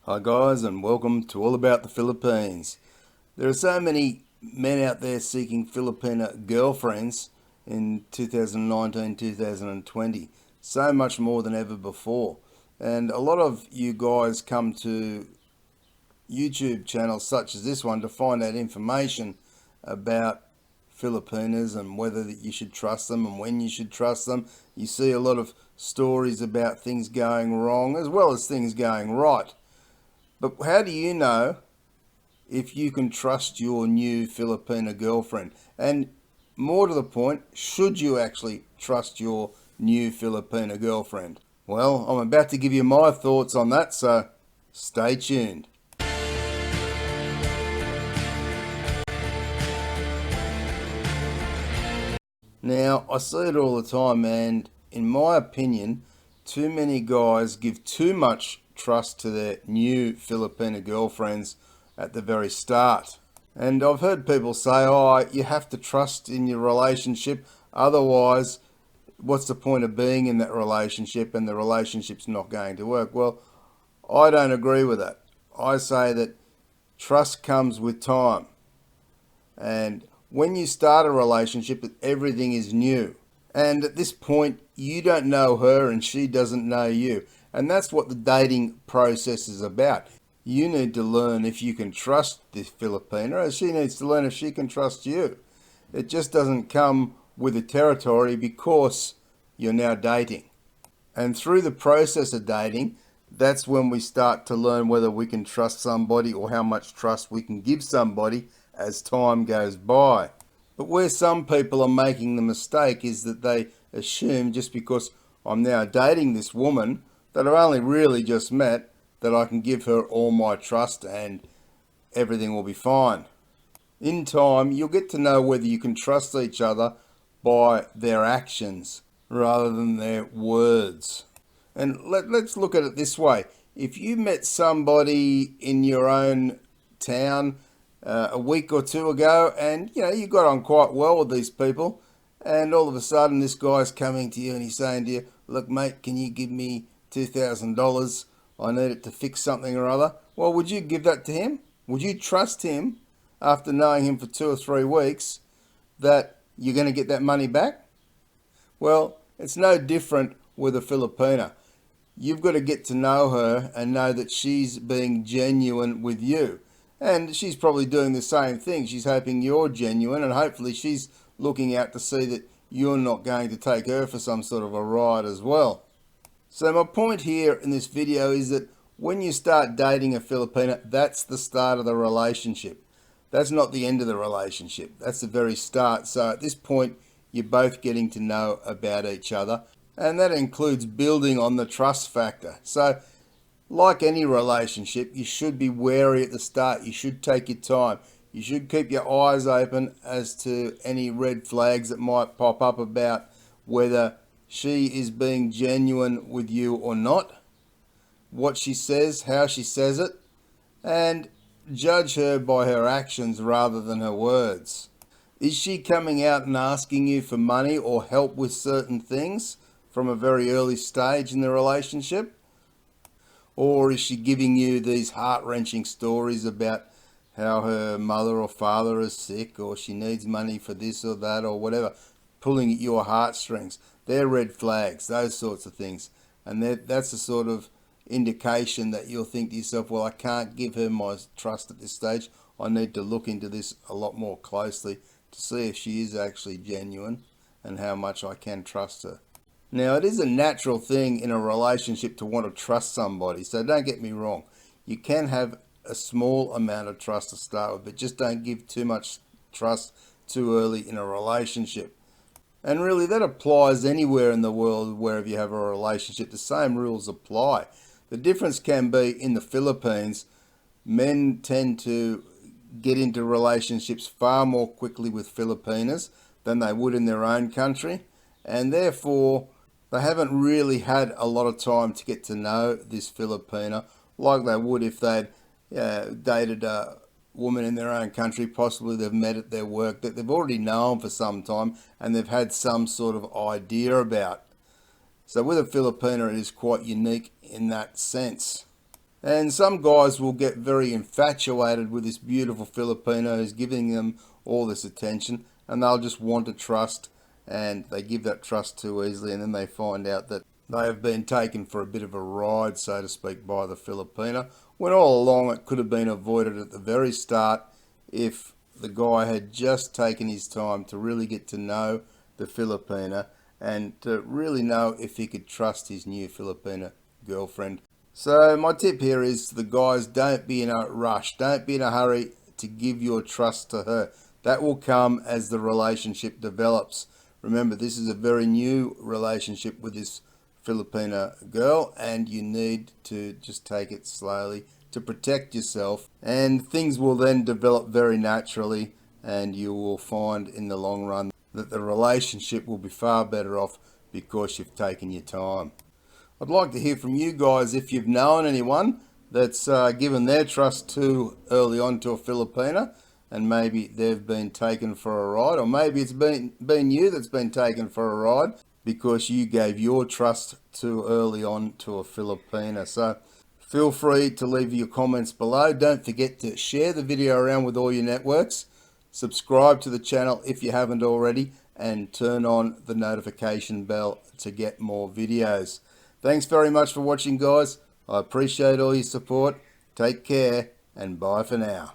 Hi guys, and welcome to All About the Philippines. There are so many men out there seeking Filipina girlfriends in 2019, 2020, so much more than ever before. And a lot of you guys come to YouTube channels such as this one to find out information about Filipinas and whether that you should trust them and when you should trust them. You see a lot of stories about things going wrong as well as things going right. But how do you know if you can trust your new Filipina girlfriend? And more to the point, should you actually trust your new Filipina girlfriend? Well, I'm about to give you my thoughts on that, so stay tuned. Now, I see it all the time, and in my opinion, too many guys give too much trust to their new Filipina girlfriends at the very start. And I've heard people say, oh, you have to trust in your relationship, otherwise, what's the point of being in that relationship and the relationship's not going to work? Well, I don't agree with that. I say that trust comes with time. And when you start a relationship, everything is new. And at this point, you don't know her and she doesn't know you. And that's what the dating process is about. You need to learn if you can trust this Filipina, and she needs to learn if she can trust you. It just doesn't come with the territory because you're now dating. And through the process of dating, that's when we start to learn whether we can trust somebody or how much trust we can give somebody as time goes by. But where some people are making the mistake is that they assume just because I'm now dating this woman that I've only really just met, that I can give her all my trust and everything will be fine. In time, you'll get to know whether you can trust each other by their actions rather than their words. And let's look at it this way. If you met somebody in your own town a week or two ago and you got on quite well with these people, and all of a sudden this guy's coming to you and he's saying to you, look mate, can you give me $2,000? I need it to fix something or other. Well, would you give that to him? Would you trust him after knowing him for 2 or 3 weeks that you're going to get that money back? Well, it's no different with a Filipina. You've got to get to know her and know that she's being genuine with you. And she's probably doing the same thing. She's hoping you're genuine, and hopefully she's looking out to see that you're not going to take her for some sort of a ride as well. So my point here in this video is that when you start dating a Filipina, that's the start of the relationship. That's not the end of the relationship. That's the very start. So at this point, you're both getting to know about each other, and that includes building on the trust factor. So like any relationship, you should be wary at the start. You should take your time. You should keep your eyes open as to any red flags that might pop up about whether she is being genuine with you or not, what she says, how she says it, and judge her by her actions rather than her words. Is she coming out and asking you for money or help with certain things from a very early stage in the relationship? Or is she giving you these heart-wrenching stories about how her mother or father is sick, or she needs money for this or that or whatever, pulling at your heartstrings? They're red flags, those sorts of things. And that's the sort of indication that you'll think to yourself, well, I can't give her my trust at this stage. I need to look into this a lot more closely to see if she is actually genuine and how much I can trust her. Now, it is a natural thing in a relationship to want to trust somebody, so don't get me wrong. You can have a small amount of trust to start with, but just don't give too much trust too early in a relationship. And really, that applies anywhere in the world wherever you have a relationship. The same rules apply. The difference can be in the Philippines, men tend to get into relationships far more quickly with Filipinas than they would in their own country, and therefore they haven't really had a lot of time to get to know this Filipina like they would if they'd dated a woman in their own country. Possibly they've met at their work that they've already known for some time and they've had some sort of idea about. So with a Filipina, it is quite unique in that sense. And some guys will get very infatuated with this beautiful Filipino who's giving them all this attention, and they'll just want to trust, and they give that trust too easily, and then they find out that they have been taken for a bit of a ride, so to speak, by the Filipina, when all along it could have been avoided at the very start if the guy had just taken his time to really get to know the Filipina and to really know if he could trust his new Filipina girlfriend. So my tip here is to the guys, don't be in a rush. Don't be in a hurry to give your trust to her. That will come as the relationship develops. Remember, this is a very new relationship with this Filipina girl, and you need to just take it slowly to protect yourself, and things will then develop very naturally, and you will find in the long run that the relationship will be far better off because you've taken your time. I'd like to hear from you guys if you've known anyone that's given their trust too early on to a Filipina, and maybe they've been taken for a ride, or maybe it's been you that's been taken for a ride because you gave your trust too early on to a Filipina. So feel free to leave your comments below. Don't forget to share the video around with all your networks. Subscribe to the channel if you haven't already, and turn on the notification bell to get more videos. Thanks very much for watching, guys. I appreciate all your support. Take care, and bye for now.